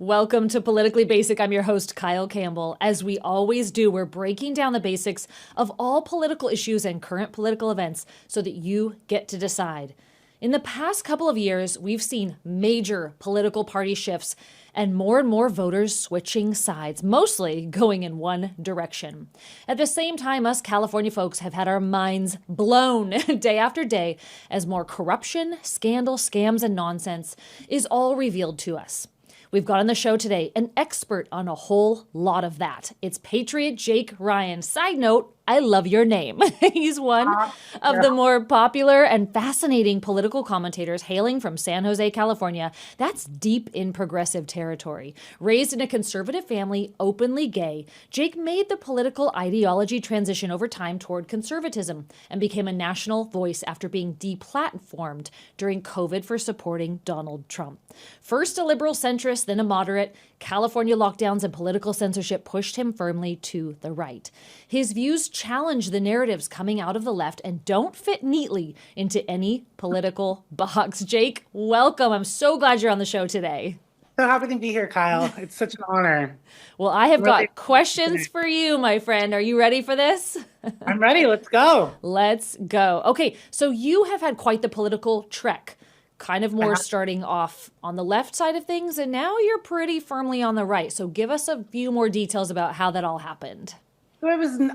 Welcome to Politically Basic. I'm your host, Kyle Campbell. As we always do, we're breaking down the basics of all political issues and current political events so that you get to decide. In the past couple of years, we've seen major political party shifts and more voters switching sides, mostly going in one direction. At the same time, us California folks have had our minds blown day after day as more corruption, scandal, scams, and nonsense is all revealed to us. We've got on the show today an expert on a whole lot of that. It's Patriot Jake Ryan. Side note, I love your name. He's one of the more popular and fascinating political commentators hailing from San Jose, California. That's deep in progressive territory. Raised in a conservative family, openly gay, Jake made the political ideology transition over time toward conservatism and became a national voice after being deplatformed during COVID for supporting Donald Trump. First a liberal centrist, then a moderate, California lockdowns and political censorship pushed him firmly to the right. His views challenge the narratives coming out of the left and don't fit neatly into any political box. Jake, welcome. I'm so glad you're on the show today. So happy to be here, Kyle. It's such an honor. Well, I have Really, got questions for you, my friend. Are you ready for this? I'm ready. Let's go. Let's go. Okay, so you have had quite the political trek, kind of more starting off on the left side of things, and now you're pretty firmly on the right. So give us a few more details about how that all happened. So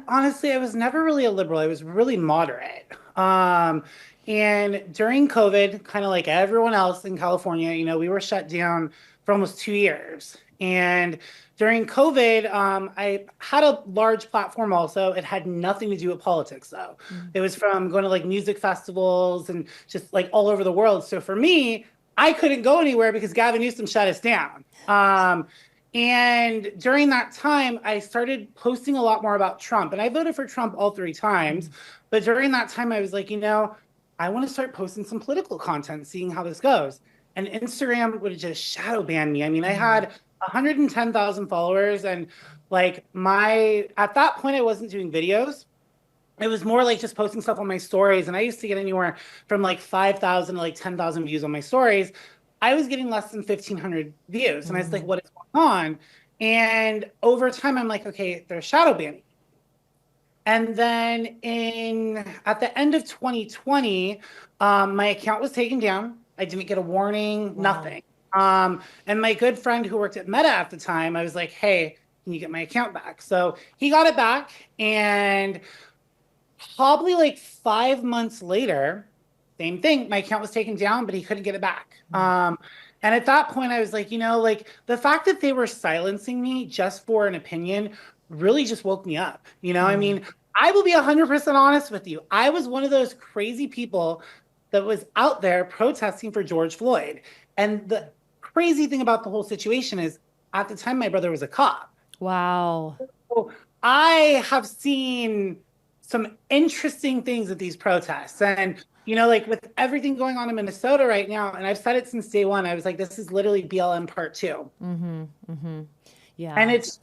honestly, I was never really a liberal. I was really moderate. And during COVID, kind of like everyone else in California, we were shut down for almost 2 years. And during COVID, I had a large platform also. It had nothing to do with politics, though. It was from going to like music festivals and just like all over the world. So for me, I couldn't go anywhere because Gavin Newsom shut us down. And during that time, I started posting a lot more about Trump. And I voted for Trump all 3 times. But during that time, I was like, I want to start posting some political content, seeing how this goes. And Instagram would just shadow ban me. I mean, I had 110,000 followers. And like at that point, I wasn't doing videos. It was more like just posting stuff on my stories. And I used to get anywhere from like 5,000 to like 10,000 views on my stories. I was getting less than 1,500 views. And I was like, what is going on? And over time, I'm like, okay, they're shadow banning. And then at the end of 2020, my account was taken down. I didn't get a warning, nothing. And my good friend who worked at Meta at the time, I was like, hey, can you get my account back? So he got it back. And probably like 5 months later, same thing. My account was taken down, but he couldn't get it back. And at that point, I was like, like the fact that they were silencing me just for an opinion really just woke me up. I mean, I will be 100% honest with you. I was one of those crazy people that was out there protesting for George Floyd. And the crazy thing about the whole situation is at the time, my brother was a cop. Wow. So I have seen some interesting things at these protests. And like with everything going on in Minnesota right now, and I've said it since day one, I was like, this is literally BLM part 2. Yeah. And it's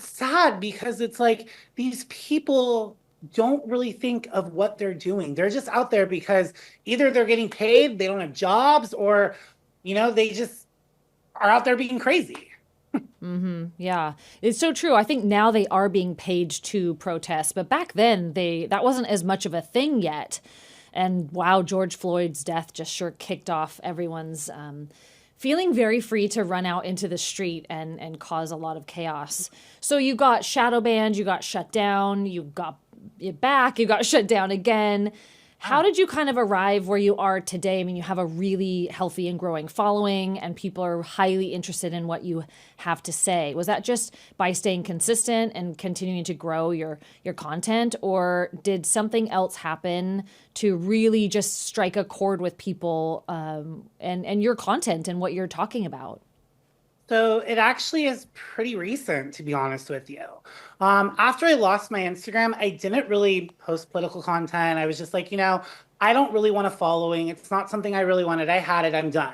sad because it's like these people don't really think of what they're doing. They're just out there because either they're getting paid, they don't have jobs, or, they just are out there being crazy. Yeah, it's so true. I think now they are being paid to protest, but back then that wasn't as much of a thing yet. And wow, George Floyd's death just sure kicked off everyone's feeling very free to run out into the street and cause a lot of chaos. So you got shadow banned, you got shut down, you got it back, you got shut down again. How did you kind of arrive where you are today? I mean, you have a really healthy and growing following, and people are highly interested in what you have to say. Was that just by staying consistent and continuing to grow your content, or did something else happen to really just strike a chord with people and your content and what you're talking about? So it actually is pretty recent, to be honest with you. After I lost my Instagram, I didn't really post political content. I was just like, I don't really want a following. It's not something I really wanted. I had it. I'm done.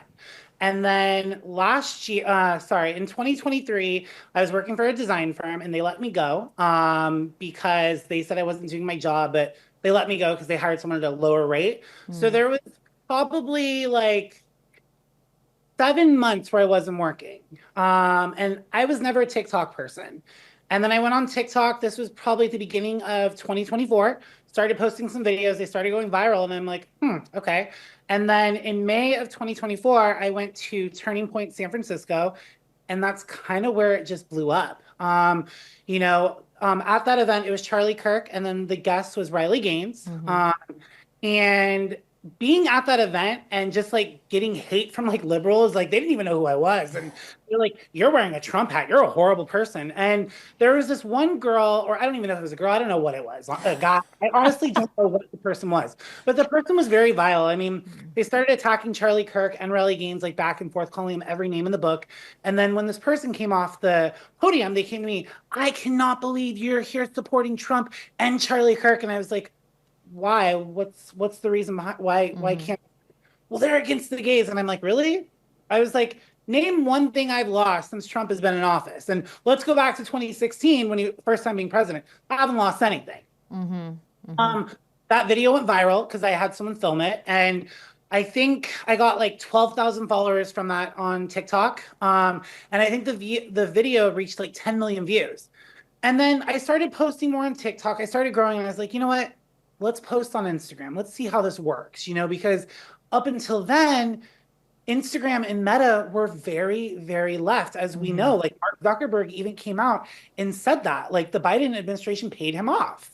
And then last year, in 2023, I was working for a design firm and they let me go because they said I wasn't doing my job, but they let me go because they hired someone at a lower rate. So there was probably like 7 months where I wasn't working. And I was never a TikTok person. And then I went on TikTok. This was probably at the beginning of 2024. Started posting some videos. They started going viral. And I'm like, okay. And then in May of 2024, I went to Turning Point San Francisco. And that's kind of where it just blew up. At that event, it was Charlie Kirk. And then the guest was Riley Gaines. And being at that event and just like getting hate from like liberals, like they didn't even know who I was. And they're like, you're wearing a Trump hat. You're a horrible person. And there was this one girl, or I don't even know if it was a girl. I don't know what it was. A guy. I honestly don't know what the person was. But the person was very vile. I mean, they started attacking Charlie Kirk and Riley Gaines like back and forth, calling him every name in the book. And then when this person came off the podium, they came to me, I cannot believe you're here supporting Trump and Charlie Kirk. And I was like, why? What's the reason behind why can't? Well, they're against the gays, and I'm like, really? I was like, name one thing I've lost since Trump has been in office, and let's go back to 2016 when he first time being president. I haven't lost anything. That video went viral because I had someone film it, and I think I got like 12,000 followers from that on TikTok, and I think the video reached like 10 million views. And then I started posting more on TikTok. I started growing, and I was like, you know what? Let's post on Instagram. Let's see how this works, because up until then, Instagram and Meta were very, very left, as we know. Like Mark Zuckerberg even came out and said that, like the Biden administration paid him off.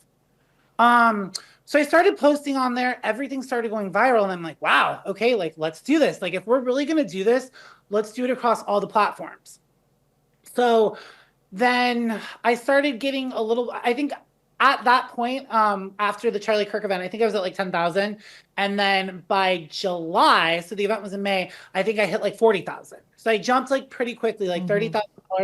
So I started posting on there. Everything started going viral, and I'm like, wow, okay, like let's do this. Like if we're really gonna do this, let's do it across all the platforms. So then I started getting a little. I think at that point, after the Charlie Kirk event, I think I was at like 10,000. And then by July, so the event was in May, I think I hit like 40,000. So I jumped like pretty quickly, like $30,000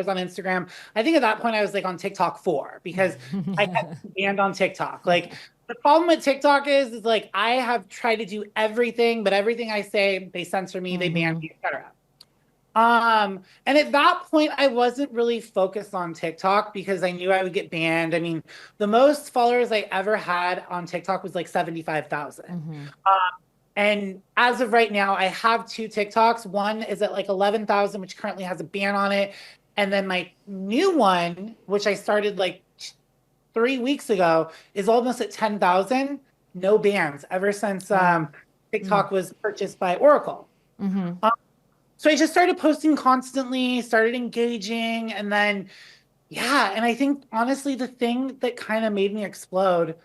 on Instagram. I think at that point I was like on TikTok 4 because I got banned on TikTok. Like the problem with TikTok is like I have tried to do everything, but everything I say, they censor me, they ban me, etc. And at that point, I wasn't really focused on TikTok because I knew I would get banned. I mean, the most followers I ever had on TikTok was like 75,000. And as of right now, I have 2 TikToks. One is at like 11,000, which currently has a ban on it. And then my new one, which I started like 3 weeks ago, is almost at 10,000. No bans ever since TikTok was purchased by Oracle. So I just started posting constantly, started engaging, and then, and I think honestly, the thing that kind of made me explode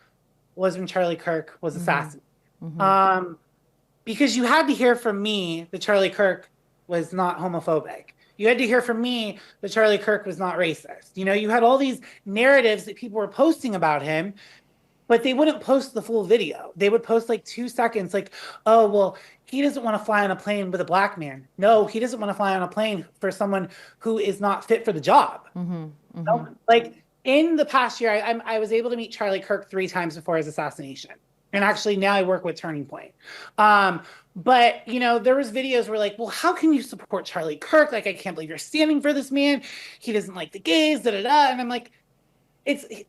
was when Charlie Kirk was assassinated. Because you had to hear from me that Charlie Kirk was not homophobic. You had to hear from me that Charlie Kirk was not racist. You had all these narratives that people were posting about him, but they wouldn't post the full video. They would post like 2 seconds, like, oh, well, he doesn't want to fly on a plane with a black man. No, he doesn't want to fly on a plane for someone who is not fit for the job. Like in the past year, I was able to meet Charlie Kirk 3 times before his assassination. And actually now I work with Turning Point. But, there was videos where like, well, how can you support Charlie Kirk? Like, I can't believe you're standing for this man. He doesn't like the gays, da-da-da. And I'm like,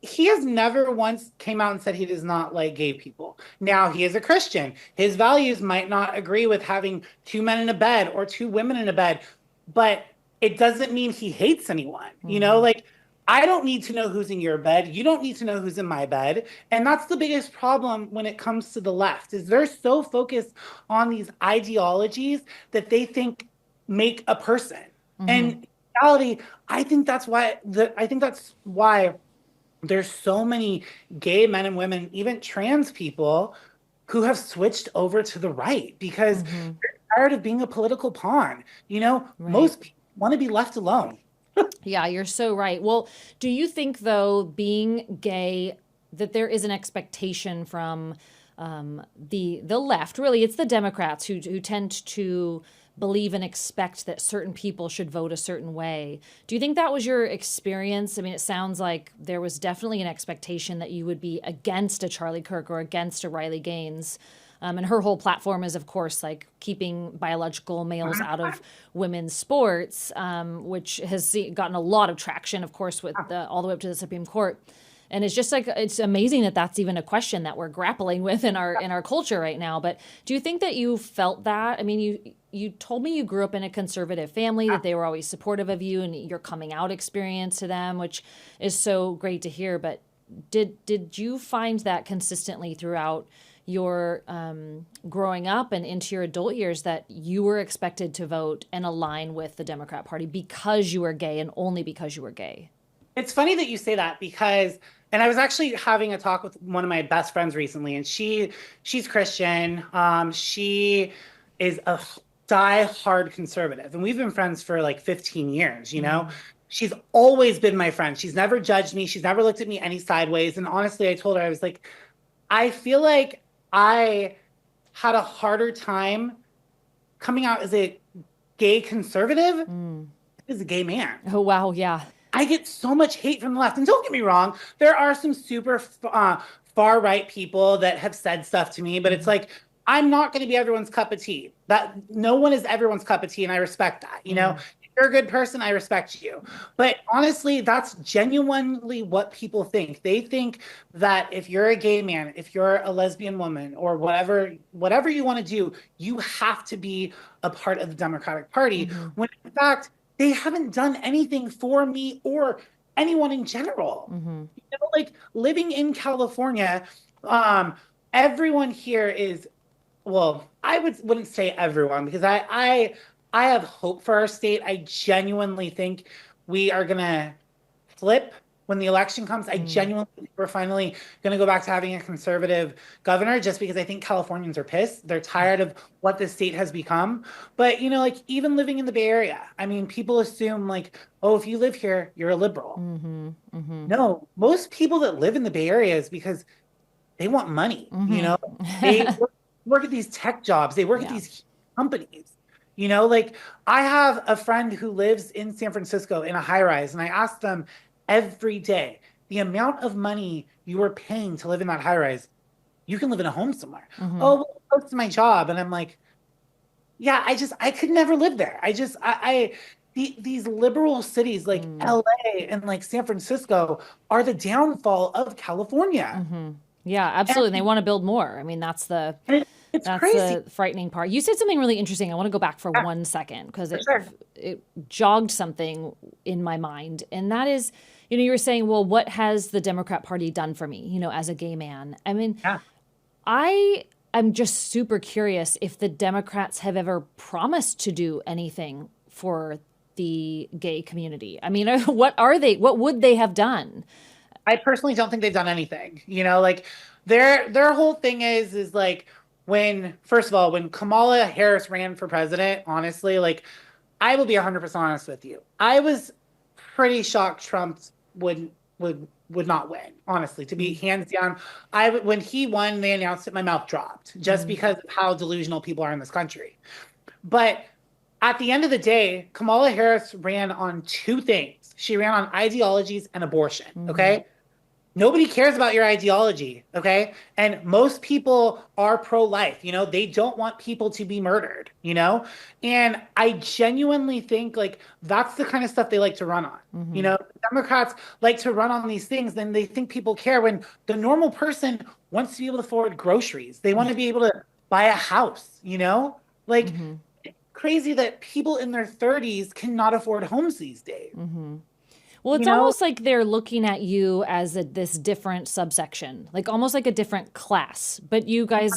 he has never once came out and said he does not like gay people. Now he is a Christian. His values might not agree with having 2 men in a bed or 2 women in a bed, but it doesn't mean he hates anyone. Like I don't need to know who's in your bed. You don't need to know who's in my bed. And that's the biggest problem when it comes to the left is they're so focused on these ideologies that they think make a person. And in reality, I think that's why there's so many gay men and women, even trans people, who have switched over to the right because they're tired of being a political pawn. Most people want to be left alone. Yeah, you're so right. Well, do you think, though, being gay, that there is an expectation from the left? Really, it's the Democrats who tend to believe and expect that certain people should vote a certain way. Do you think that was your experience? I mean, it sounds like there was definitely an expectation that you would be against a Charlie Kirk or against a Riley Gaines. And her whole platform is, of course, like keeping biological males out of women's sports, which has gotten a lot of traction, of course, with all the way up to the Supreme Court. And it's just like, it's amazing that that's even a question that we're grappling with in our culture right now. But do you think that you felt that? I mean, you told me you grew up in a conservative family, that they were always supportive of you and your coming out experience to them, which is so great to hear. But did you find that consistently throughout your growing up and into your adult years that you were expected to vote and align with the Democrat Party because you were gay and only because you were gay? It's funny that you say that because, and I was actually having a talk with one of my best friends recently, and she's Christian. She is a die-hard conservative, and we've been friends for like 15 years, you know? She's always been my friend. She's never judged me. She's never looked at me any sideways. And honestly, I told her, I was like, I feel like I had a harder time coming out as a gay conservative as a gay man. Oh, wow. Yeah. I get so much hate from the left. And don't get me wrong, there are some super far right people that have said stuff to me, but it's like, I'm not going to be everyone's cup of tea. That no one is everyone's cup of tea, and I respect that. You know, if you're a good person, I respect you. But honestly, that's genuinely what people think. They think that if you're a gay man, if you're a lesbian woman, or whatever you want to do, you have to be a part of the Democratic Party. When in fact, they haven't done anything for me or anyone in general. You know, like living in California, everyone here is, well, I wouldn't say everyone, because I have hope for our state. I genuinely think we are gonna flip when the election comes. I genuinely think we're finally gonna go back to having a conservative governor, just because I think Californians are pissed. They're tired of what the state has become. But you know, like even living in the Bay Area, I mean, people assume like, oh, if you live here, you're a liberal. No, most people that live in the Bay Area is because they want money. You know, they work at these tech jobs. They work at these companies. You know, like I have a friend who lives in San Francisco in a high rise, and I ask them every day, the amount of money you are paying to live in that high rise, you can live in a home somewhere. Oh, well, close to my job. And I'm like, yeah, I could never live there. These liberal cities like LA and like San Francisco are the downfall of California. Yeah, absolutely. And they want to build more. I mean, that's it's crazy. The frightening part. You said something really interesting. I want to go back for 1 second because it jogged something in my mind. And that is, you know, you were saying, well, what has the Democrat Party done for me, you know, as a gay man? I mean, I'm just super curious if the Democrats have ever promised to do anything for the gay community. I mean, what would they have done? I personally don't think they've done anything. You know, like their whole thing is like first of all, when Kamala Harris ran for president, honestly, like I will be 100% honest with you. I was pretty shocked Trump would not win, honestly, to be hands down. When he won, they announced it, my mouth dropped just because of how delusional people are in this country. But at the end of the day, Kamala Harris ran on two things. She ran on ideologies and abortion, okay? Nobody cares about your ideology, okay? And most people are pro-life, you know? They don't want people to be murdered, you know? And I genuinely think, like, that's the kind of stuff they like to run on. You know, Democrats like to run on these things, then they think people care when the normal person wants to be able to afford groceries. They want to be able to buy a house, you know? Like, it's crazy that people in their 30s cannot afford homes these days. Well, it's almost like they're looking at you as this different subsection, like almost like a different class. But you guys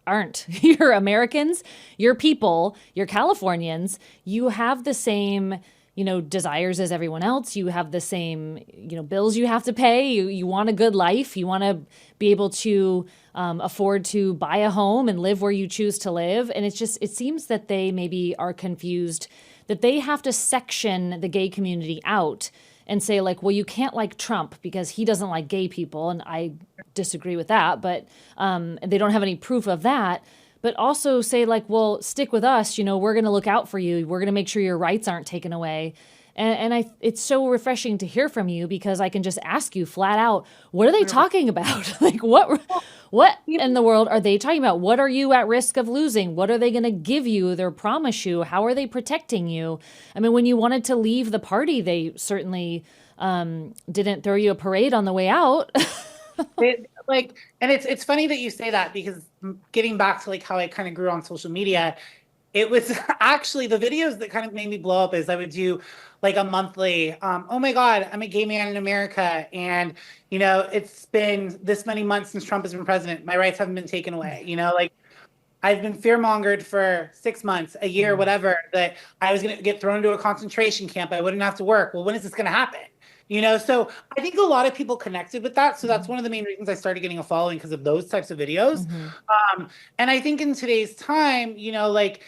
aren't. You're Americans, you're people, you're Californians. You have the same, you know, desires as everyone else. You have the same, you know, bills you have to pay. You want a good life. You want to be able to afford to buy a home and live where you choose to live. And it seems that they maybe are confused that they have to section the gay community out and say like, well, you can't like Trump because he doesn't like gay people. And I disagree with that, but they don't have any proof of that. But also say like, well, stick with us. You know, we're going to look out for you. We're going to make sure your rights aren't taken away. And it's so refreshing to hear from you because I can just ask you flat out, what are they talking about? Like, what in the world are they talking about? What are you at risk of losing? What are they going to give you or promise you? How are they protecting you? I mean, when you wanted to leave the party, they certainly didn't throw you a parade on the way out. And it's funny that you say that because getting back to like how I kind of grew on social media, it was actually the videos that kind of made me blow up is I would do like a monthly, oh my God, I'm a gay man in America. And, it's been this many months since Trump has been president. My rights haven't been taken away. Like I've been fear-mongered for 6 months, a year, whatever, that I was going to get thrown into a concentration camp. I wouldn't have to work. Well, when is this going to happen? So I think a lot of people connected with that. So that's one of the main reasons I started getting a following because of those types of videos. And I think in today's time, like,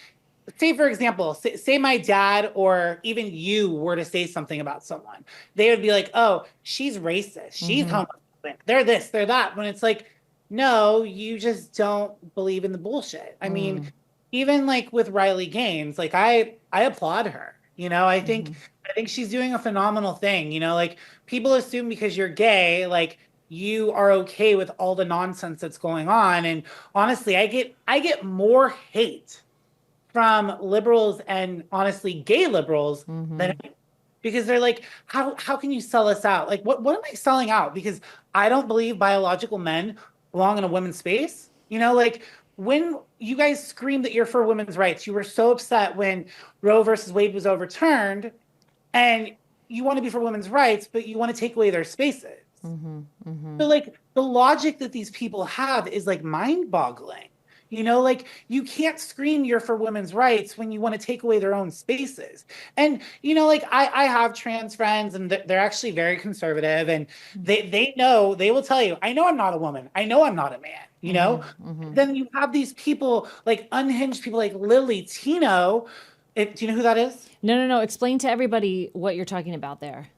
say for example, say my dad or even you were to say something about someone, they would be like, oh, she's racist, she's homophobic, they're this, they're that, when it's like, no, you just don't believe in the bullshit. I mean, even like with Riley Gaines, like I applaud her. I think she's doing a phenomenal thing. Like people assume because you're gay, like you are okay with all the nonsense that's going on. And honestly, I get more hate from liberals and honestly gay liberals than because they're like, how can you sell us out? Like what am I selling out? Because I don't believe biological men belong in a women's space. Like when you guys screamed that you're for women's rights, you were so upset when Roe versus Wade was overturned, and you want to be for women's rights, but you want to take away their spaces. So like the logic that these people have is like mind-boggling. Like you can't scream you're for women's rights when you want to take away their own spaces. And, like I have trans friends and they're actually very conservative and they know, they will tell you, I know I'm not a woman. I know I'm not a man, Then you have these people like unhinged people like Lily Tino. Do you know who that is? No. Explain to everybody what you're talking about there.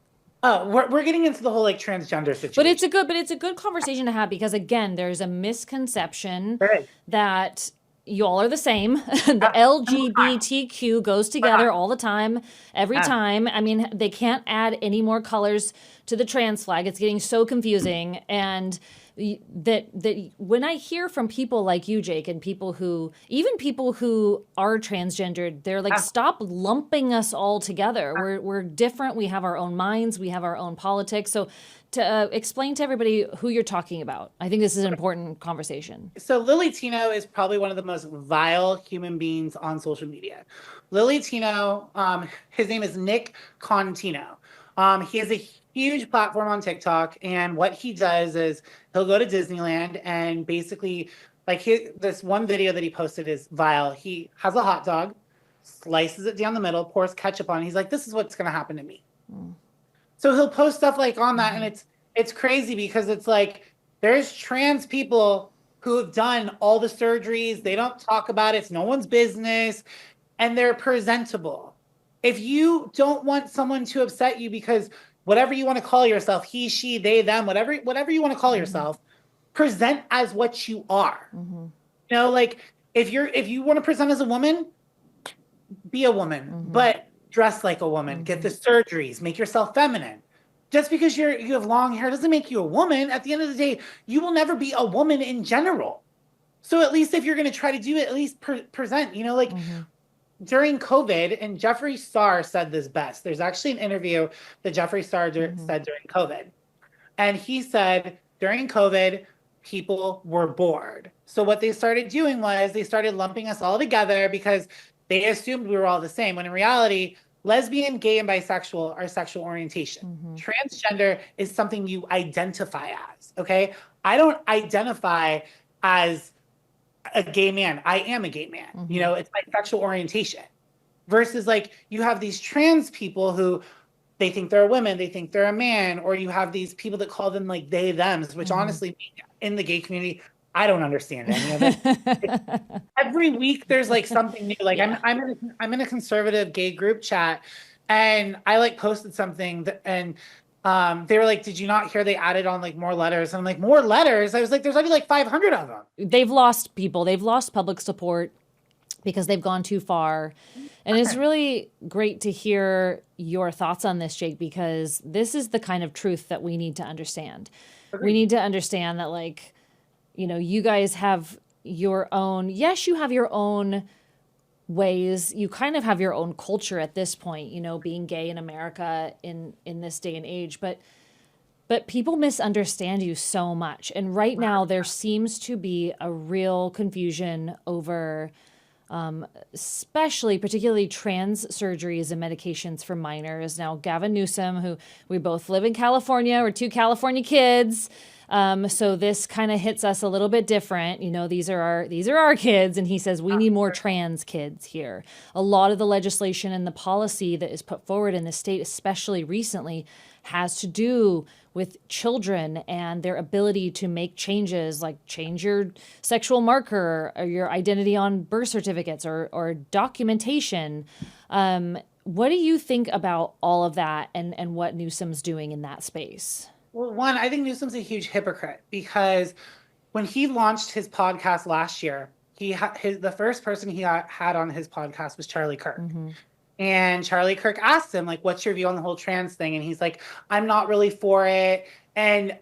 Oh, we're getting into the whole like transgender situation. But it's a good conversation to have because again, there's a misconception that y'all are the same. The LGBTQ goes together all the time, every time. I mean, they can't add any more colors to the trans flag. It's getting so confusing. And that when I hear from people like you, Jake, and people who are transgendered, they're like, stop lumping us all together. We're different. We have our own minds. We have our own politics. So to explain to everybody who you're talking about, I think this is an important conversation. So Lily Tino is probably one of the most vile human beings on social media. Lily Tino, his name is Nick Contino. He has a huge platform on TikTok, and what he does is he'll go to Disneyland and basically, like this one video that he posted is vile. He has a hot dog, slices it down the middle, pours ketchup on it. He's like, this is what's going to happen to me. So he'll post stuff like on that, and it's crazy because it's like there's trans people who have done all the surgeries. They don't talk about it. It's no one's business, and they're presentable. If you don't want someone to upset you because whatever you want to call yourself, he, she, they, them, whatever you want to call yourself, present as what you are. Like if you want to present as a woman, be a woman, but dress like a woman, get the surgeries, make yourself feminine. Just because you have long hair doesn't make you a woman. At the end of the day, you will never be a woman in general. So at least if you're going to try to do it, at least present, during COVID, and Jeffree Star said this best. There's actually an interview that Jeffree Star said during COVID. And he said during COVID, people were bored. So what they started doing was they started lumping us all together because they assumed we were all the same, when in reality, lesbian, gay, and bisexual are sexual orientation. Transgender is something you identify as, okay? I don't identify as a gay man. I am a gay man. It's my sexual orientation. Versus like you have these trans people who they think they're a woman, they think they're a man, or you have these people that call them like they, thems, which honestly in the gay community, I don't understand any of it. Every week there's like something new. Like I'm in a conservative gay group chat, and I like posted something and they were like, did you not hear they added on like more letters? And I'm like, more letters? I was like, there's already like 500 of them. They've lost people. They've lost public support because they've gone too far. And it's really great to hear your thoughts on this, Jake, because this is the kind of truth that we need to understand. Okay. We need to understand that, like, you guys have your own, yes, you have your own ways. You kind of have your own culture at this point, being gay in America in this day and age, but people misunderstand you so much. And right now there seems to be a real confusion over especially particularly trans surgeries and medications for minors. Now, Gavin Newsom, who we both live in California, we're two California kids. So this kind of hits us a little bit different. These are our kids. And he says we need more trans kids here. A lot of the legislation and the policy that is put forward in the state, especially recently, has to do with children and their ability to make changes, like change your sexual marker or your identity on birth certificates or documentation. What do you think about all of that and what Newsom's doing in that space? Well, one, I think Newsom's a huge hypocrite because when he launched his podcast last year, the first person he had on his podcast was Charlie Kirk. Mm-hmm. And Charlie Kirk asked him, like, what's your view on the whole trans thing? And he's like, I'm not really for it. And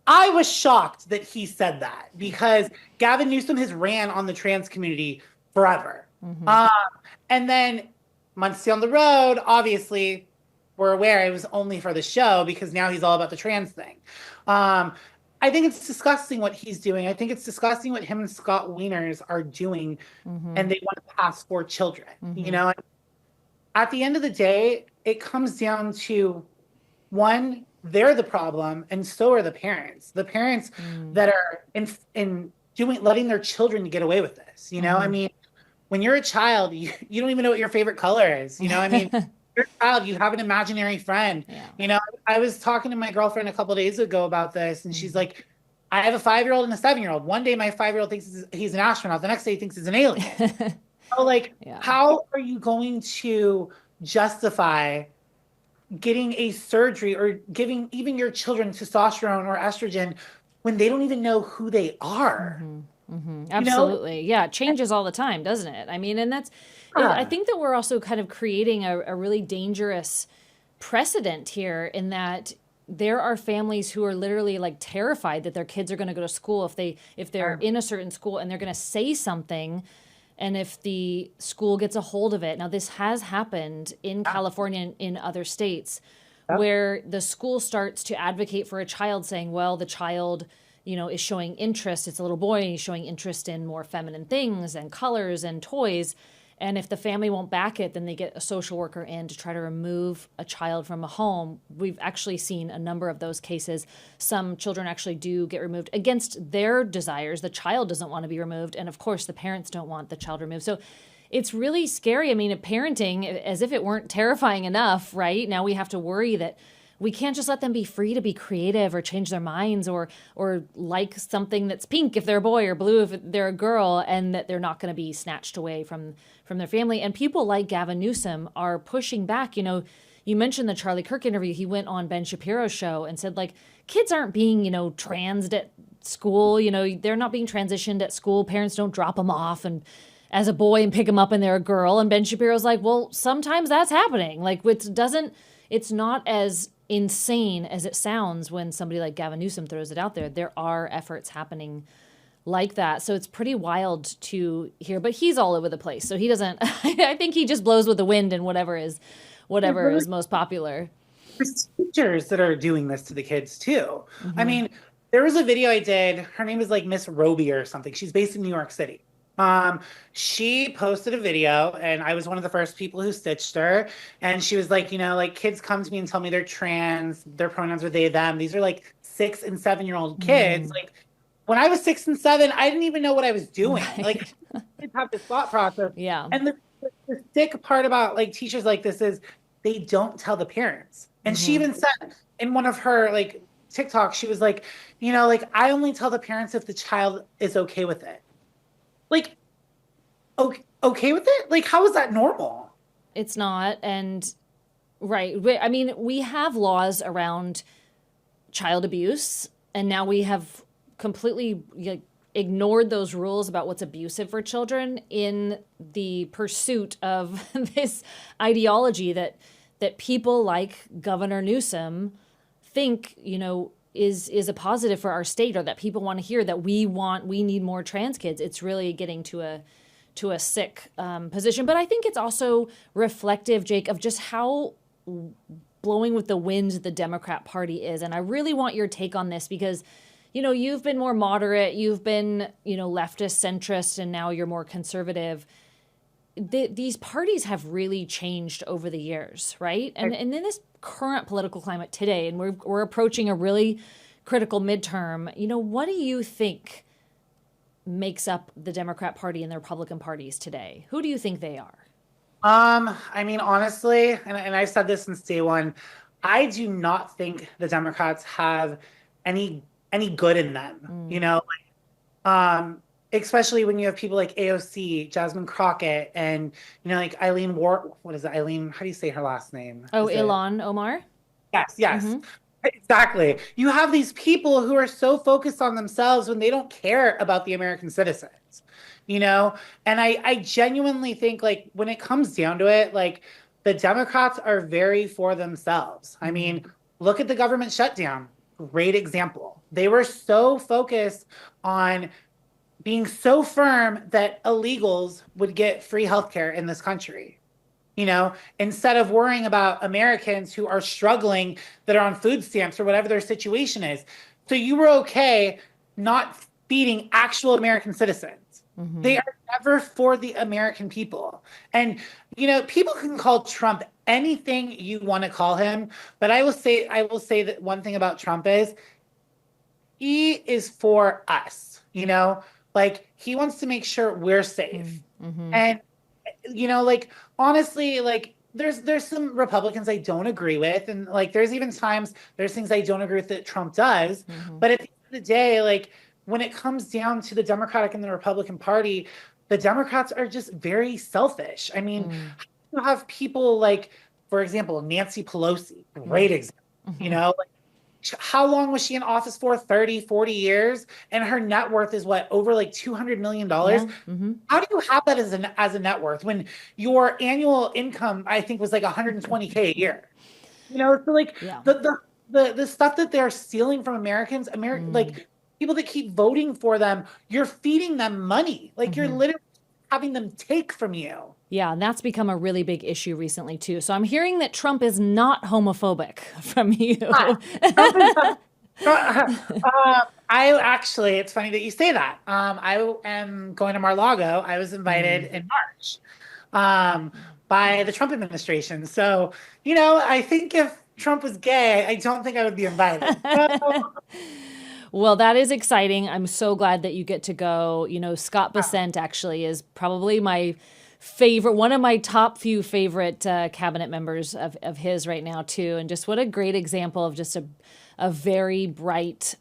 I was shocked that he said that because Gavin Newsom has ran on the trans community forever. Mm-hmm. And then months down the road, obviously, we're aware it was only for the show because now he's all about the trans thing. I think it's disgusting what he's doing. I think it's disgusting what him and Scott Wieners are doing. Mm-hmm. And they want to pass for children. Mm-hmm. At the end of the day, it comes down to, one, they're the problem, and so are the parents. The parents that are letting their children get away with this. I mean, when you're a child, you don't even know what your favorite color is. I mean, you're a child, you have an imaginary friend. Yeah. I was talking to my girlfriend a couple of days ago about this, and she's like, I have a 5-year-old and a 7-year-old. One day my 5-year-old thinks he's an astronaut. The next day he thinks he's an alien. How are you going to justify getting a surgery or giving even your children testosterone or estrogen when they don't even know who they are? Mm-hmm. Mm-hmm. Absolutely. Yeah. It changes all the time, doesn't it? I mean, and I think that we're also kind of creating a really dangerous precedent here in that there are families who are literally like terrified that their kids are going to go to school if they're in a certain school and they're going to say something. And if the school gets a hold of it, now this has happened in California and in other states where the school starts to advocate for a child saying, well, the child, is showing interest. It's a little boy and he's showing interest in more feminine things and colors and toys. And if the family won't back it, then they get a social worker in to try to remove a child from a home. We've actually seen a number of those cases. Some children actually do get removed against their desires. The child doesn't want to be removed. And of course, the parents don't want the child removed. So it's really scary. I mean, parenting, as if it weren't terrifying enough, right? Now we have to worry that we can't just let them be free to be creative or change their minds or like something that's pink if they're a boy or blue if they're a girl, and that they're not going to be snatched away from their family. And people like Gavin Newsom are pushing back. You mentioned the Charlie Kirk interview. He went on Ben Shapiro's show and said, like, kids aren't being, transed at school. They're not being transitioned at school. Parents don't drop them off and as a boy and pick them up and they're a girl. And Ben Shapiro's like, well, sometimes that's happening. Like, it's not as insane as it sounds when somebody like Gavin Newsom throws it out there. There are efforts happening like that. So it's pretty wild to hear, but he's all over the place. So he doesn't, I think he just blows with the wind and whatever is most popular. There's teachers that are doing this to the kids too. Mm-hmm. I mean, there was a video I did. Her name is like Miss Roby or something. She's based in New York City. She posted a video and I was one of the first people who stitched her. And she was like, kids come to me and tell me they're trans, their pronouns are they, them. These are like 6 and 7-year-old kids. Like when I was 6 and 7, I didn't even know what I was doing. Right. Like kids have this thought process. Yeah. And the sick part about like teachers like this is they don't tell the parents. And she even said in one of her like TikToks, she was like, I only tell the parents if the child is okay with it. Like, okay with it? Like, how is that normal? It's not. And right. I mean, we have laws around child abuse, and now we have completely ignored those rules about what's abusive for children in the pursuit of this ideology that people like Governor Newsom think, is a positive for our state, or that people want to hear that we need more trans kids. It's really getting to a sick position. But I think it's also reflective, Jake, of just how blowing with the wind the Democrat Party is. And I really want your take on this because, you've been more moderate, you've been, leftist, centrist, and now you're more conservative. these parties have really changed over the years, right? And in this current political climate today, and we're approaching a really critical midterm, what do you think makes up the Democrat Party and the Republican parties today? Who do you think they are? I mean, honestly, and I've said this since day one, I do not think the Democrats have any good in them, especially when you have people like AOC, Jasmine Crockett, and like Eileen what is it, Eileen? How do you say her last name? Oh, Ilhan Omar? Yes. Exactly. You have these people who are so focused on themselves when they don't care about the American citizens, And I genuinely think, like, when it comes down to it, like, the Democrats are very for themselves. I mean, look at the government shutdown. Great example. They were so focused on being so firm that illegals would get free healthcare in this country. Instead of worrying about Americans who are struggling, that are on food stamps or whatever their situation is. So you were okay not feeding actual American citizens. They are never for the American people. And, people can call Trump anything you want to call him. But I will say that one thing about Trump is he is for us, like, he wants to make sure we're safe. And, like, honestly, like, there's some Republicans I don't agree with. And, like, there's things I don't agree with that Trump does. But at the end of the day, like, when it comes down to the Democratic and the Republican Party, the Democrats are just very selfish. I mean, you have people like, for example, Nancy Pelosi, great example, like, how long was she in office for? 30, 40 years? And her net worth is what, over like $200 million? How do you have that as a net worth when your annual income, I think, was like $120K a year? So like the stuff that they're stealing from Americans, like people that keep voting for them, you're feeding them money. Like you're literally having them take from you. Yeah, and that's become a really big issue recently, too. So I'm hearing that Trump is not homophobic from you. It's funny that you say that. I am going to Mar-a-Lago. I was invited in March by the Trump administration. So, I think if Trump was gay, I don't think I would be invited. Well, that is exciting. I'm so glad that you get to go. Scott Bessent actually is probably my favorite, one of my top few favorite cabinet members of his right now, too. And just what a great example of just a very bright,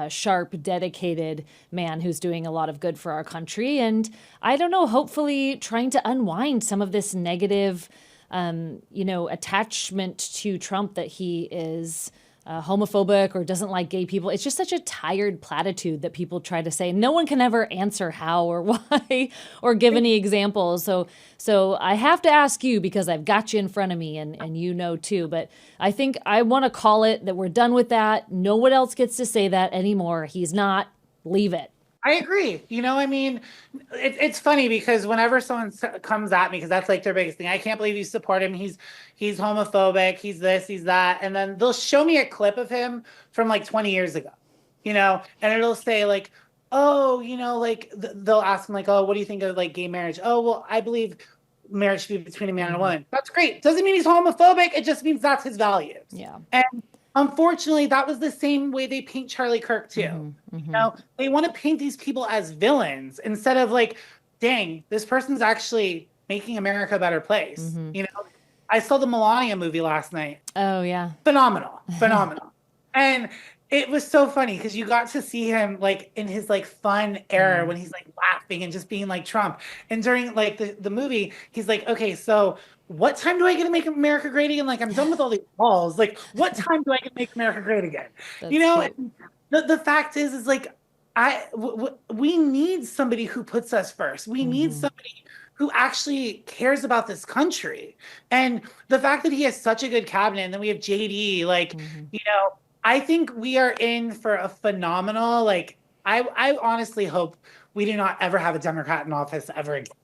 sharp, dedicated man who's doing a lot of good for our country. And I don't know, hopefully trying to unwind some of this negative, attachment to Trump, that he is homophobic or doesn't like gay people. It's just such a tired platitude that people try to say. No one can ever answer how or why or give any examples. So I have to ask you, because I've got you in front of me and too. But I think I want to call it that we're done with that. No one else gets to say that anymore. He's not. Leave it. I agree. I mean, it's funny because whenever someone comes at me, because that's like their biggest thing, I can't believe you support him. He's homophobic. He's this, he's that. And then they'll show me a clip of him from like 20 years ago, and it'll say like, oh, like they'll ask him like, oh, what do you think of like gay marriage? Oh, well, I believe marriage should be between a man and a woman. That's great. Doesn't mean he's homophobic. It just means that's his values. Yeah. And unfortunately, that was the same way they paint Charlie Kirk too. They want to paint these people as villains instead of like, dang, this person's actually making America a better place. I saw the Melania movie last night. Oh yeah. Phenomenal. And it was so funny because you got to see him like in his like fun era when he's like laughing and just being like Trump. And during like the movie, he's like, okay, so what time do I get to make America great again? Like, I'm done with all these walls. Like, what time do I get to make America great again? The fact is like, we need somebody who puts us first. We need somebody who actually cares about this country. And the fact that he has such a good cabinet, and then we have JD, like, I think we are in for a phenomenal, like, I honestly hope we do not ever have a Democrat in office ever again.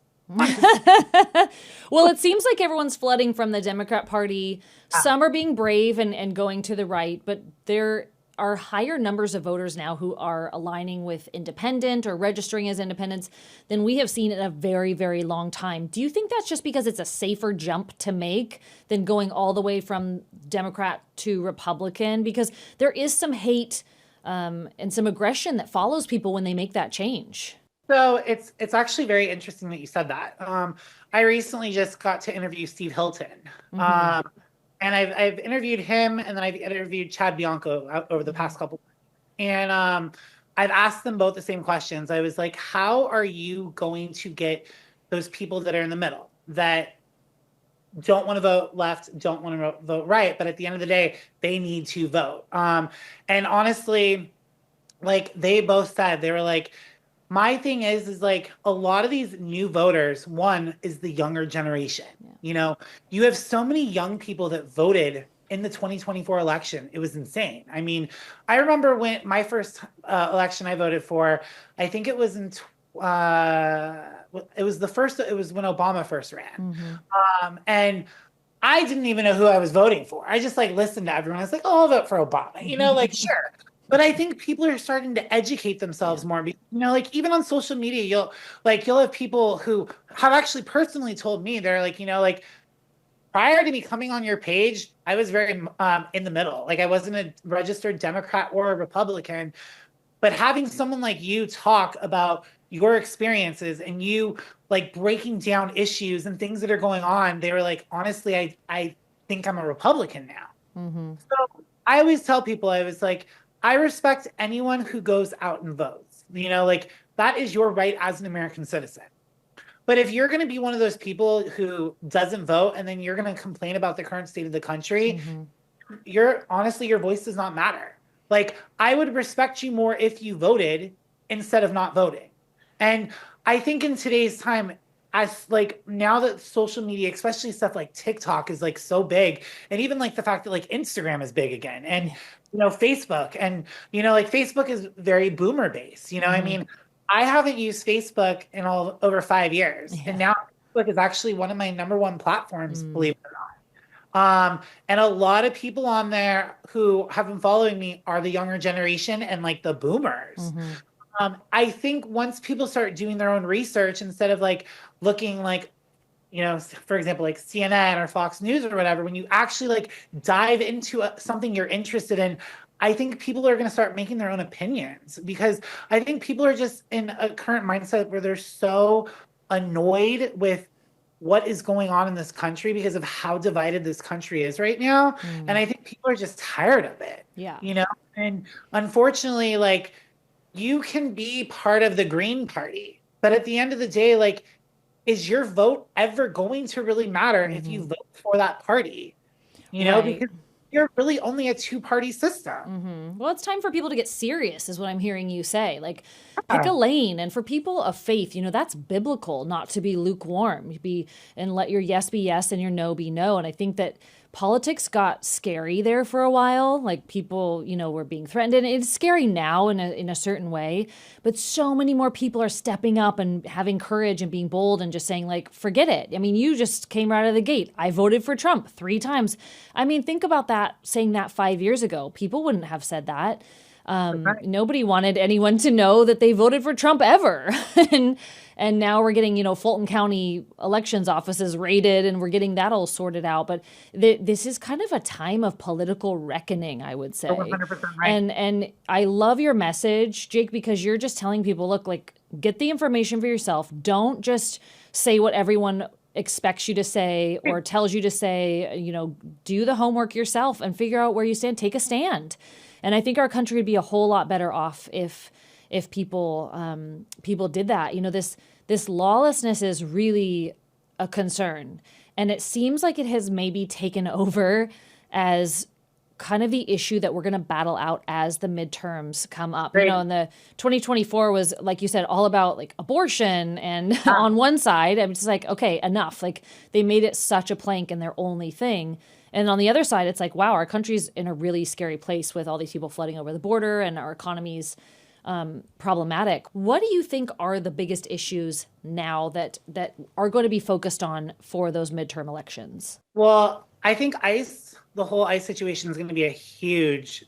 Well, it seems like everyone's flooding from the Democrat Party. Some are being brave and going to the right, but there are higher numbers of voters now who are aligning with independent or registering as independents than we have seen in a very, very long time. Do you think that's just because it's a safer jump to make than going all the way from Democrat to Republican? Because there is some hate and some aggression that follows people when they make that change. So it's actually very interesting that you said that. I recently just got to interview Steve Hilton. And I've interviewed him, and then I've interviewed Chad Bianco over the past couple. And I've asked them both the same questions. I was like, how are you going to get those people that are in the middle, that don't want to vote left, don't want to vote right, but at the end of the day, they need to vote? And honestly, like they both said, they were like, my thing is like a lot of these new voters, one is the younger generation. Yeah. You know, you have so many young people that voted in the 2024 election. It was insane. I mean, I remember when my first election I voted for, I think it was it was when Obama first ran. And I didn't even know who I was voting for. I just like listened to everyone. I was like, oh, I'll vote for Obama, you know, like, sure. But I think people are starting to educate themselves more. You know, like even on social media, you'll have people who have actually personally told me, they're like, you know, like prior to me coming on your page, I was very in the middle. Like I wasn't a registered Democrat or a Republican, but having someone like you talk about your experiences and you like breaking down issues and things that are going on, they were like, honestly, I think I'm a Republican now. So I always tell people, I was like, I respect anyone who goes out and votes. You know, like that is your right as an American citizen. But if you're going to be one of those people who doesn't vote and then you're going to complain about the current state of the country, your voice does not matter. Like I would respect you more if you voted instead of not voting. And I think in today's time, as like now that social media, especially stuff like TikTok is like so big, and even like the fact that like Instagram is big again, and you know, Facebook, and you know, like Facebook is very boomer based. You know, I mean, I haven't used Facebook in over 5 years, and now Facebook is actually one of my #1 platforms, believe it or not. And a lot of people on there who have been following me are the younger generation and like the boomers. I think once people start doing their own research instead of like looking like, you know, for example, like CNN or Fox News or whatever, when you actually like dive into something you're interested in, I think people are going to start making their own opinions, because I think people are just in a current mindset where they're so annoyed with what is going on in this country because of how divided this country is right now. And I think people are just tired of it. Yeah. You know, and unfortunately, like, you can be part of the Green Party, but at the end of the day, like, is your vote ever going to really matter if you vote for that party? You know, because you're really only a two-party system. Well, it's time for people to get serious, is what I'm hearing you say. Like, pick a lane. And for people of faith, you know, that's biblical, not to be lukewarm. And let your yes be yes and your no be no. And I think that politics got scary there for a while. Like, people, you know, were being threatened. And it's scary now in a certain way. But so many more people are stepping up and having courage and being bold and just saying, like, forget it. I mean, you just came right out of the gate. I voted for Trump 3 times. I mean, think about that, saying that 5 years ago. People wouldn't have said that. Nobody wanted anyone to know that they voted for Trump ever. And now we're getting, you know, Fulton County elections offices raided, and we're getting that all sorted out. But this is kind of a time of political reckoning, I would say. 100% right. And I love your message, Jake, because you're just telling people, look, like, get the information for yourself. Don't just say what everyone expects you to say or tells you to say. You know, do the homework yourself and figure out where you stand. Take a stand. And I think our country would be a whole lot better off if people did that. You know, this lawlessness is really a concern, and it seems like it has maybe taken over as kind of the issue that we're going to battle out as the midterms come up. Right. You know, and the 2024 was, like you said, all about like abortion, and on one side, I'm just like, okay, enough. Like, they made it such a plank and their only thing. And on the other side, it's like, wow, our country's in a really scary place with all these people flooding over the border, and our economy's problematic. What do you think are the biggest issues now that are going to be focused on for those midterm elections? Well, I think the whole ICE situation is going to be a huge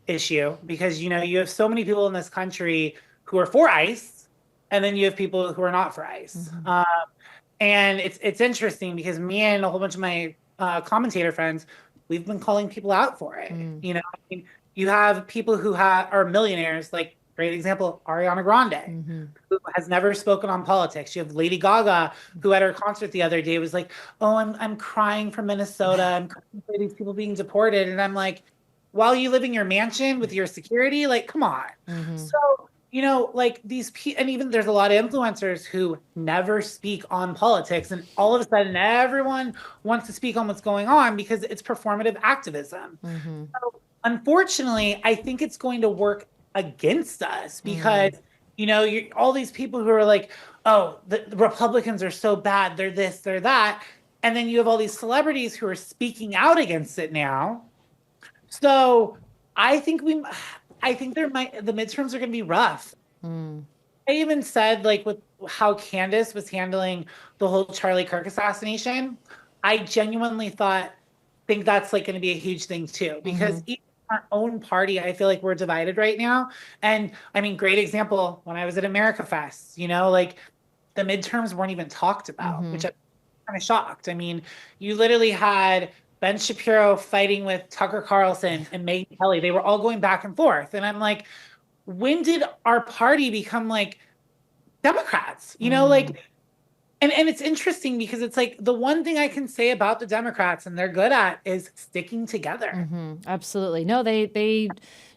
issue because, you have so many people in this country who are for ICE, and then you have people who are not for ICE. And it's interesting because me and a whole bunch of my commentator friends, we've been calling people out for it. I mean, you have people who are millionaires, like great example, Ariana Grande, who has never spoken on politics. You have Lady Gaga, who at her concert the other day was like, "Oh, I'm crying for Minnesota. I'm crying for these people being deported." And I'm like, while you live in your mansion with your security, like, come on. So, like and even there's a lot of influencers who never speak on politics. And all of a sudden, everyone wants to speak on what's going on because it's performative activism. So, unfortunately, I think it's going to work against us because, all these people who are like, oh, the Republicans are so bad. They're this, they're that. And then you have all these celebrities who are speaking out against it now. So I think the midterms are going to be rough. I even said, like, with how Candace was handling the whole Charlie Kirk assassination, I genuinely think that's like going to be a huge thing too, because even our own party, I feel like we're divided right now. And I mean, great example, when I was at America Fest, like the midterms weren't even talked about, which I'm kind of shocked. I mean, you literally had Ben Shapiro fighting with Tucker Carlson and Megyn Kelly. They were all going back and forth. And I'm like, when did our party become like Democrats? Like, and it's interesting because it's like the one thing I can say about the Democrats and they're good at is sticking together. Absolutely. No, they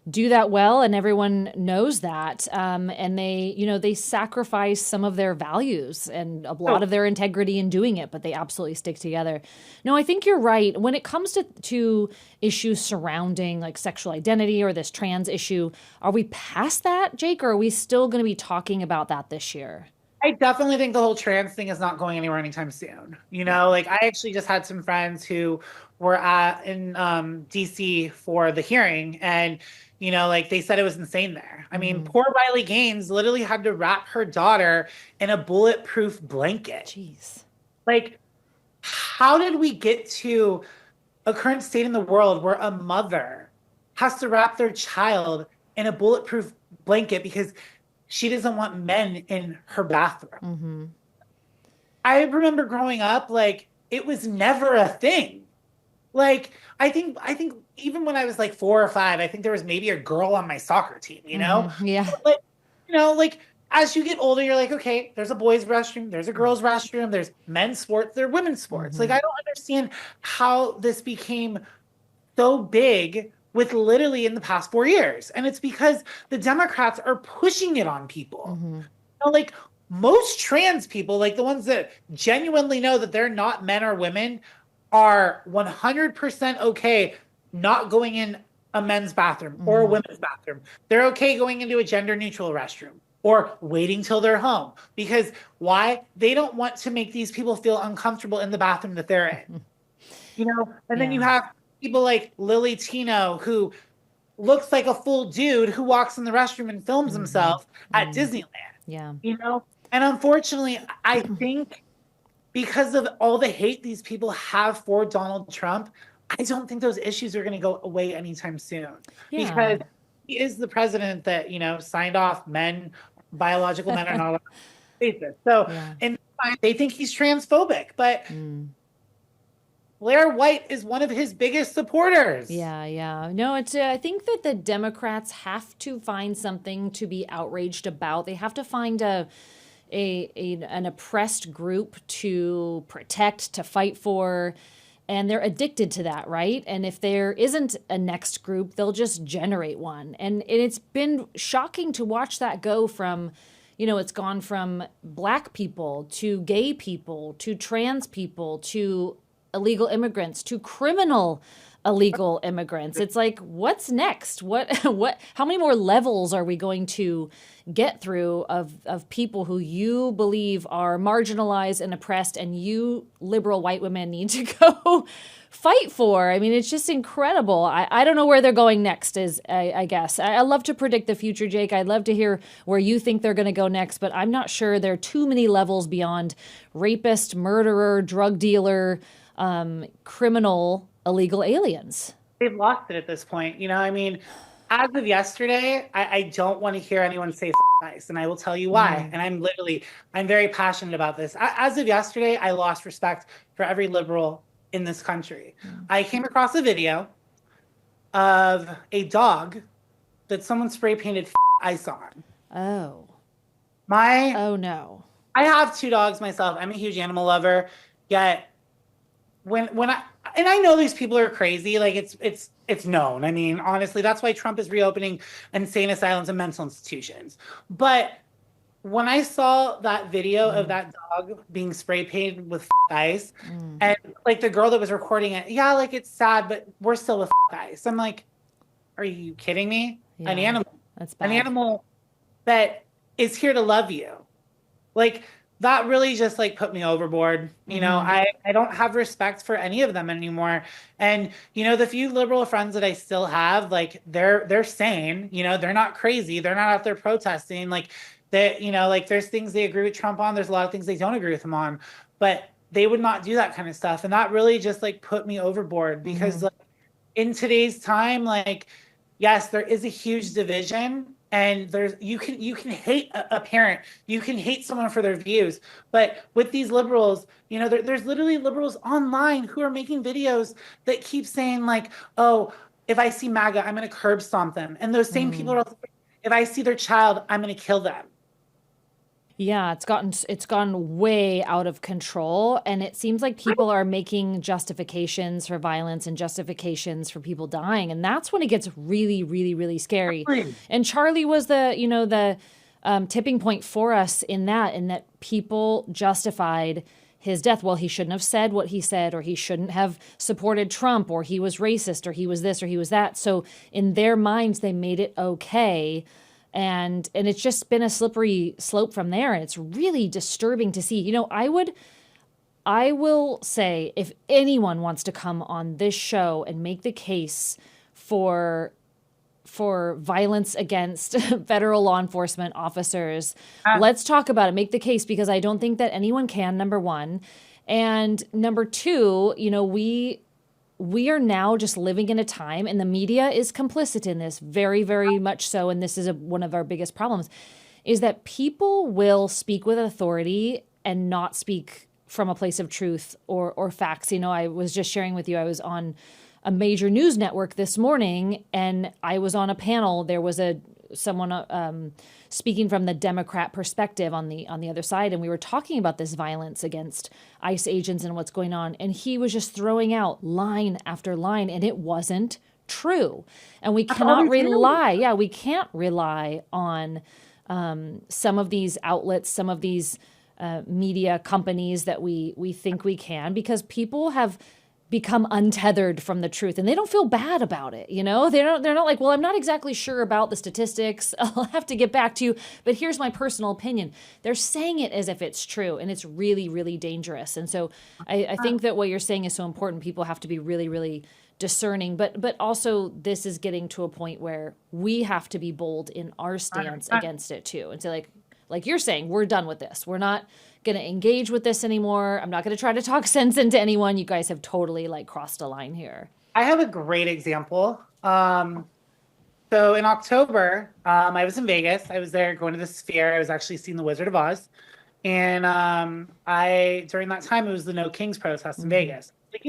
do that well, and everyone knows that. And they sacrifice some of their values and a lot of their integrity in doing it, but they absolutely stick together. No, I think you're right. When it comes to issues surrounding like sexual identity or this trans issue, are we past that, Jake, or are we still going to be talking about that this year? I definitely think the whole trans thing is not going anywhere anytime soon. Like I actually just had some friends who were in DC for the hearing, and like they said it was insane there. I mean, poor Riley Gaines literally had to wrap her daughter in a bulletproof blanket. Jeez. Like, how did we get to a current state in the world where a mother has to wrap their child in a bulletproof blanket because she doesn't want men in her bathroom? I remember growing up, like, it was never a thing. Like, I think even when I was like 4 or 5, I think there was maybe a girl on my soccer team, Yeah. But, like as you get older, you're like, okay, there's a boys' restroom, there's a girls' restroom, there's men's sports, there's women's sports. Like, I don't understand how this became so big with literally in the past 4 years. And it's because the Democrats are pushing it on people. Like most trans people, like the ones that genuinely know that they're not men or women, are 100% okay not going in a men's bathroom or a women's bathroom. They're okay going into a gender neutral restroom or waiting till they're home. Because why? They don't want to make these people feel uncomfortable in the bathroom that they're in. And then you have people like Lily Tino, who looks like a full dude who walks in the restroom and films himself at Disneyland. Yeah. And unfortunately, I think because of all the hate these people have for Donald Trump, I don't think those issues are going to go away anytime soon. Because he is the president that, signed off biological men are not allowed to face this. So, and they think he's transphobic, but Blair White is one of his biggest supporters. Yeah. No, I think that the Democrats have to find something to be outraged about. They have to find an oppressed group to protect, to fight for, and they're addicted to that, right? And if there isn't a next group, they'll just generate one. And it's been shocking to watch that go from, it's gone from Black people to gay people to trans people to illegal immigrants to criminal illegal immigrants. It's like, what's next? How many more levels are we going to get through of people who you believe are marginalized and oppressed and you liberal white women need to go fight for? I mean, it's just incredible. I don't know where they're going next, I guess. I love to predict the future, Jake. I'd love to hear where you think they're going to go next, but I'm not sure there are too many levels beyond rapist, murderer, drug dealer, criminal, illegal aliens. They've lost it at this point. I mean, as of yesterday, I don't want to hear anyone say ICE, and I will tell you why. Mm. And I'm very passionate about this. As of yesterday, I lost respect for every liberal in this country. Mm. I came across a video of a dog that someone spray painted ice on. Oh. My, Oh no. I have two dogs myself. I'm a huge animal lover. Yet when I and I know these people are crazy, like it's known. I mean, honestly, that's why Trump is reopening insane asylums and mental institutions. But when I saw that video of Mm. that dog being spray painted with ice, Mm. and like the girl that was recording it, yeah, like it's sad, but we're still with ice. I'm like, are you kidding me? An Yeah, animal, that's an bad. animal that is here to love you. Like that really just like put me overboard. Hmm. I don't have respect for any of them anymore. And the few liberal friends that I still have, like they're sane, they're not crazy. They're not out there protesting. Like that, like there's things they agree with Trump on, there's a lot of things they don't agree with him on, but they would not do that kind of stuff. And that really just like put me overboard because Hmm. like in today's time, like, yes, there is a huge division, and you can hate a parent, you can hate someone for their views, but with these liberals, there's literally liberals online who are making videos that keep saying like, oh, if I see MAGA, I'm going to curb stomp them, and those same people are Mm. also, if I see their child, I'm going to kill them. Yeah, it's gone way out of control, and it seems like people are making justifications for violence and justifications for people dying, and that's when it gets really, really, really scary. And Charlie was the tipping point for us in that people justified his death. Well, he shouldn't have said what he said, or he shouldn't have supported Trump, or he was racist, or he was this, or he was that. So in their minds, they made it okay, and it's just been a slippery slope from there, and it's really disturbing to see. I will say, if anyone wants to come on this show and make the case for violence against federal law enforcement officers, Uh, let's talk about it. Make the case, because I don't think that anyone can, number one. And number two, we are now just living in a time, and the media is complicit in this, very, very much so. And this is one of our biggest problems, is that people will speak with authority and not speak from a place of truth or facts. I was just sharing with you, I was on a major news network this morning, and I was on a panel. There was someone speaking from the Democrat perspective on the other side, and we were talking about this violence against ICE agents and what's going on. And he was just throwing out line after line, and it wasn't true. And we that's all cannot we do. rely. Yeah, we can't rely on some of these outlets, some of these media companies that we think we can, because people have become untethered from the truth, and they don't feel bad about it. They're not like, well, I'm not exactly sure about the statistics, I'll have to get back to you, but here's my personal opinion. They're saying it as if it's true, and it's really, really dangerous. And so I think that what you're saying is so important. People have to be really, really discerning, but also this is getting to a point where we have to be bold in our stance against it too, and say, like you're saying, we're done with this. We're not going to engage with this anymore. I'm not going to try to talk sense into anyone. You guys have totally like crossed a line here. I have a great example. So in October, I was in Vegas. I was there going to the Sphere. I was actually seeing The Wizard of Oz. And I during that time it was the No Kings protest in Mm-hmm. Vegas. Like,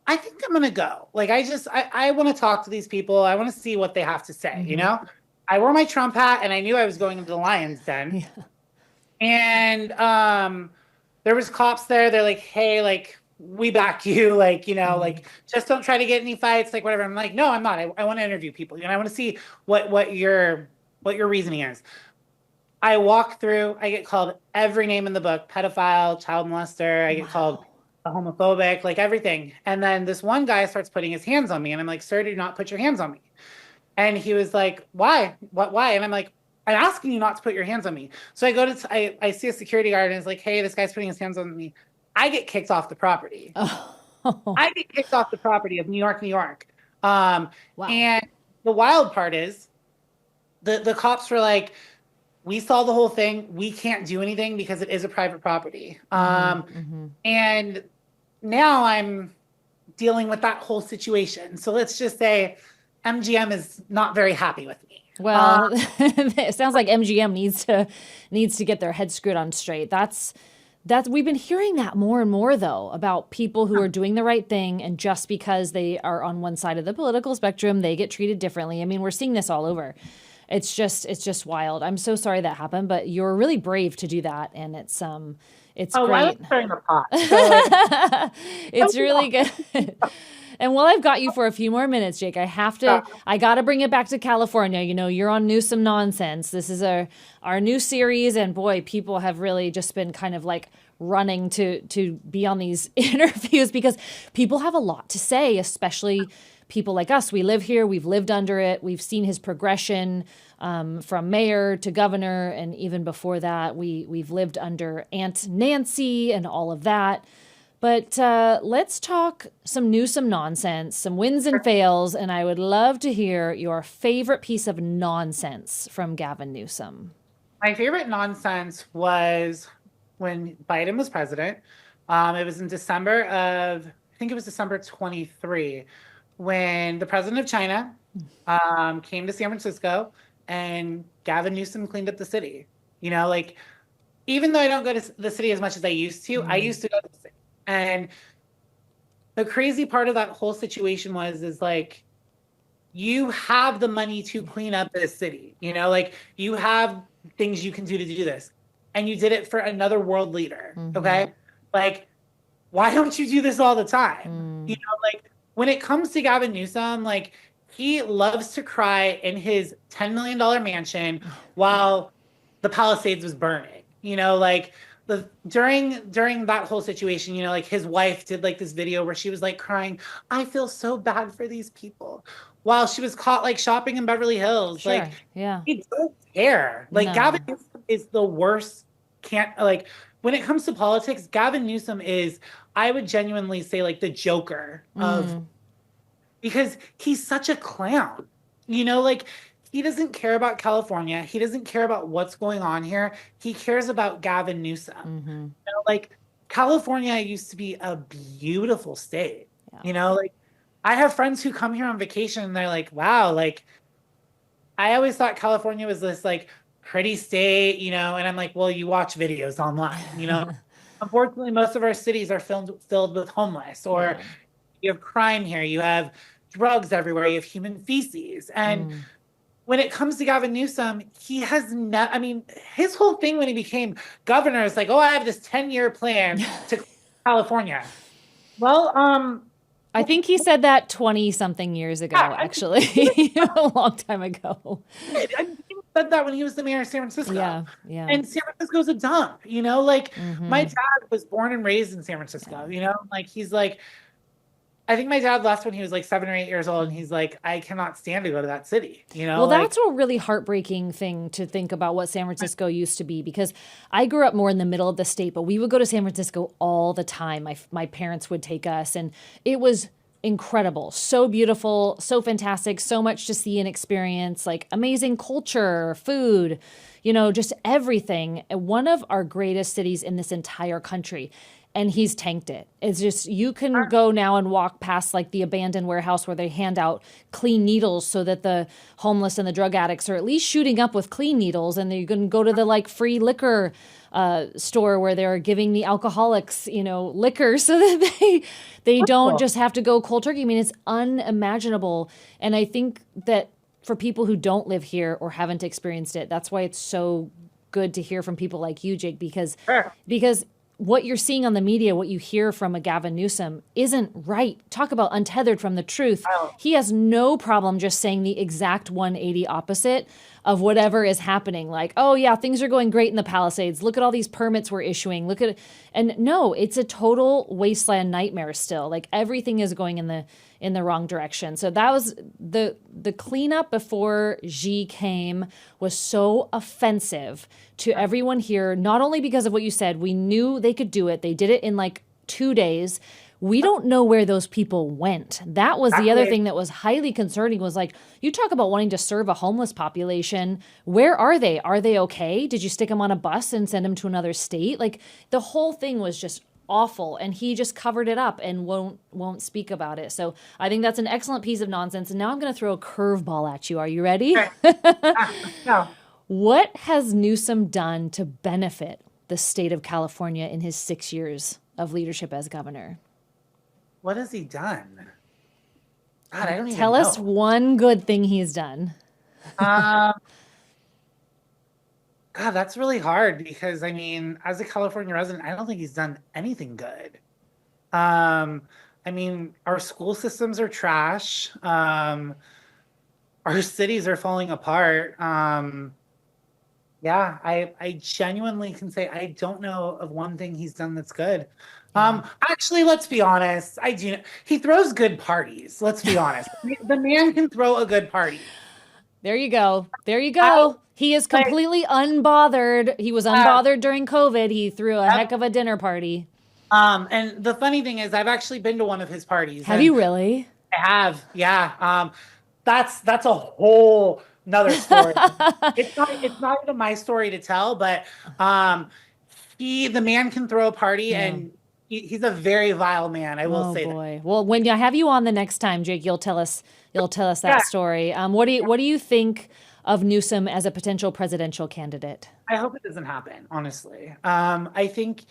I think I'm gonna go. Like I want to talk to these people. I want to see what they have to say. Mm-hmm. I wore my Trump hat and I knew I was going into the Lions Den. Yeah. And there was cops there. They're like, hey, like we back you, like, Mm-hmm. like just don't try to get any fights, like whatever. I'm like, no, I'm not. I want to interview people. I want to see what your reasoning is. I walk through, I get called every name in the book, pedophile, child molester, I get called Wow. homophobic, like everything. And then this one guy starts putting his hands on me, and I'm like, sir, do not put your hands on me. And he was like, why? Why? And I'm like, I'm asking you not to put your hands on me. So I go to, I see a security guard, and it's like, hey, this guy's putting his hands on me. I get kicked off the property. Oh. I get kicked off the property of New York, New York. Um, Wow. and the wild part is the cops were like, we saw the whole thing. We can't do anything because it is a private property. Mm-hmm. Mm-hmm. And now I'm dealing with that whole situation. So let's just say MGM is not very happy with me. Well, it sounds like MGM needs to get their head screwed on straight. That's we've been hearing that more and more though about people who are doing the right thing, and just because they are on one side of the political spectrum, they get treated differently. I mean, we're seeing this all over. It's just wild. I'm so sorry that happened, but you're really brave to do that, and it's Oh, I was great. stirring the pot. So like, It's really good. And while I've got you for a few more minutes, Jake, I got to bring it back to California. You know, you're on Newsom Nonsense. This is our new series. And boy, people have really just been kind of like running to be on these interviews because people have a lot to say, especially people like us. We live here. We've lived under it. We've seen his progression from mayor to governor. And even before that, we've lived under Aunt Nancy and all of that. But let's talk some Newsom nonsense, some wins and fails, and I would love to hear your favorite piece of nonsense from Gavin Newsom. my favorite nonsense was when Biden was president. It was in I think it was December 23, when the president of China came to San Francisco and Gavin Newsom cleaned up the city. You know, like, even though I don't go to the city as much as I used to, I used to go to the city. And the crazy part of that whole situation is like, you have the money to clean up this city. You know, like, you have things you can do to do this. And you did it for another world leader. Okay. Like, why don't you do this all the time? You know, like, when it comes to Gavin Newsom, like, he loves to cry in his $10 million mansion while the Palisades was burning. You know, like, during that whole situation, you know, like, his wife did like this video where she was like crying, I feel so bad for these people, while she was caught like shopping in Beverly Hills. Sure. Like, Yeah. he doesn't care. Like, No. Gavin Newsom is the worst. Can't, like, when it comes to politics, Gavin Newsom is, I would genuinely say, like, the Joker of, because he's such a clown. You know, like, he doesn't care about California. He doesn't care about what's going on here. He cares about Gavin Newsom. You know, like, California used to be a beautiful state. Yeah. You know, like, I have friends who come here on vacation and they're like, wow, like, I always thought California was this like pretty state, you know, and I'm like, well, you watch videos online, you know. Unfortunately, most of our cities are filled with homeless, or you have crime here, you have drugs everywhere, you have human feces. And when it comes to Gavin Newsom, he has not, I mean, his whole thing when he became governor is like, oh, I have this 10-year plan to Clean California. Well, I think he said that 20 something years ago, actually, a long time ago. I mean, he said that when he was the mayor of San Francisco. Yeah. Yeah. And San Francisco's a dump, you know, like, my dad was born and raised in San Francisco, you know, like, he's like, I think my dad left when he was like 7 or 8 years old, and he's like, I cannot stand to go to that city, you know? Well, like, that's a really heartbreaking thing to think about what San Francisco used to be, because I grew up more in the middle of the state, but we would go to San Francisco all the time. My parents would take us, and it was incredible, so beautiful, so fantastic, so much to see and experience, like amazing culture, food, you know, just everything. One of our greatest cities in this entire country. And he's tanked it. It's just, you can go now and walk past like the abandoned warehouse where they hand out clean needles so that the homeless and the drug addicts are at least shooting up with clean needles. And then you can go to the like free liquor store where they're giving the alcoholics, you know, liquor so that they don't just have to go cold turkey. I mean, it's unimaginable. And I think that for people who don't live here or haven't experienced it, that's why it's so good to hear from people like you, Jake, because what you're seeing on the media, what you hear from a Gavin Newsom isn't right. Talk about untethered from the truth. He has no problem just saying the exact 180 opposite of whatever is happening. Like, oh yeah, things are going great in the Palisades. Look at all these permits we're issuing. Look at it. And no, it's a total wasteland nightmare still. Like, everything is going in the wrong direction. So that was the cleanup before Xi came was so offensive to everyone here, not only because of what you said, we knew they could do it. They did it in like 2 days. We don't know where those people went. That was the other thing that was highly concerning, was like, you talk about wanting to serve a homeless population. Where are they? Are they okay? Did you stick them on a bus and send them to another state? Like, the whole thing was just awful, and he just covered it up and won't speak about it. So I think that's an excellent piece of nonsense. And now I'm going to throw a curveball at you. Are you ready? No. What has Newsom done to benefit the state of California in his 6 years of leadership as governor? What has he done? God, I don't even Tell know. us one good thing he's done. God, that's really hard because I mean, as a California resident, I don't think he's done anything good. I mean, our school systems are trash. Our cities are falling apart. Yeah, I genuinely can say I don't know of one thing he's done that's good. Actually, let's be honest. I do. He throws good parties. Let's be honest. The man can throw a good party. There you go. There you go. He is completely unbothered. He was unbothered during COVID. He threw a heck of a dinner party. And the funny thing is, I've actually been to one of his parties. Have you really? I have. Yeah. That's a whole another story. It's not even my story to tell, but the man can throw a party, and he's a very vile man. I will say that. Well, when I have you on the next time, Jake, you'll tell us that story. What do you think of Newsom as a potential presidential candidate? I hope it doesn't happen, honestly. I think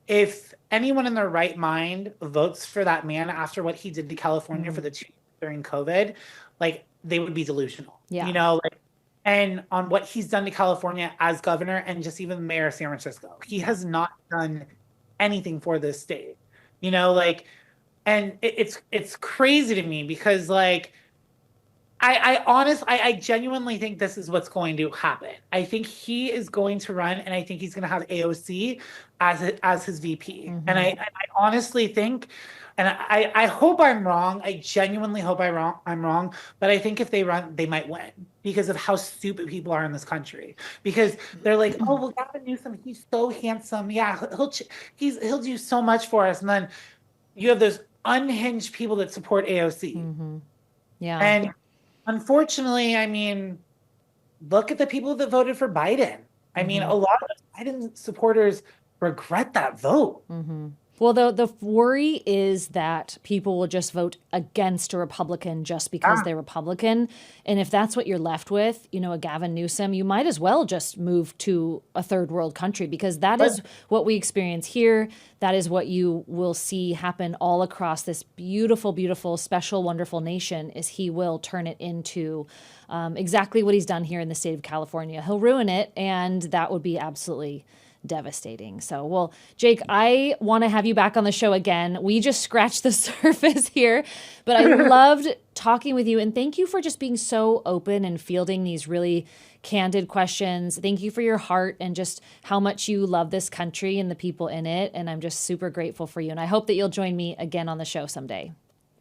if anyone in their right mind votes for that man after what he did to California for the 2 years during COVID, like, they would be delusional. Yeah. You know, like, and on what he's done to California as governor and just even mayor of San Francisco, he has not done anything for this state. You know, like, and it's crazy to me because, like, I genuinely think this is what's going to happen. I think he is going to run, and I think he's going to have AOC as his VP. And I honestly think, and I hope I'm wrong. I genuinely hope I'm wrong. But I think if they run, they might win because of how stupid people are in this country. Because they're like, oh, well, Gavin Newsom, he's so handsome. Yeah, he'll do so much for us. And then you have those unhinged people that support AOC. Yeah. And unfortunately, I mean, look at the people that voted for Biden. I mean, a lot of Biden supporters regret that vote. Well, the worry is that people will just vote against a Republican just because they're Republican. And if that's what you're left with, you know, a Gavin Newsom, you might as well just move to a third world country, because that is what we experience here. That is what you will see happen all across this beautiful, beautiful, special, wonderful nation, is he will turn it into exactly what he's done here in the state of California. He'll ruin it, and that would be absolutely devastating. So, well, Jake, I want to have you back on the show again. We just scratched the surface here, but I loved talking with you. And thank you for just being so open and fielding these really candid questions. Thank you for your heart and just how much you love this country and the people in it. And I'm just super grateful for you. And I hope that you'll join me again on the show someday.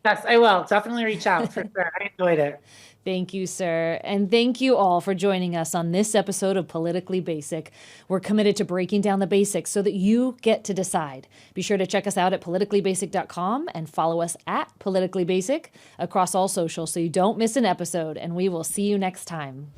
Yes, I will. Definitely reach out for sure. I enjoyed it. Thank you, sir. And thank you all for joining us on this episode of Politically Basic. We're committed to breaking down the basics so that you get to decide. Be sure to check us out at politicallybasic.com and follow us at Politically Basic across all socials so you don't miss an episode. And we will see you next time.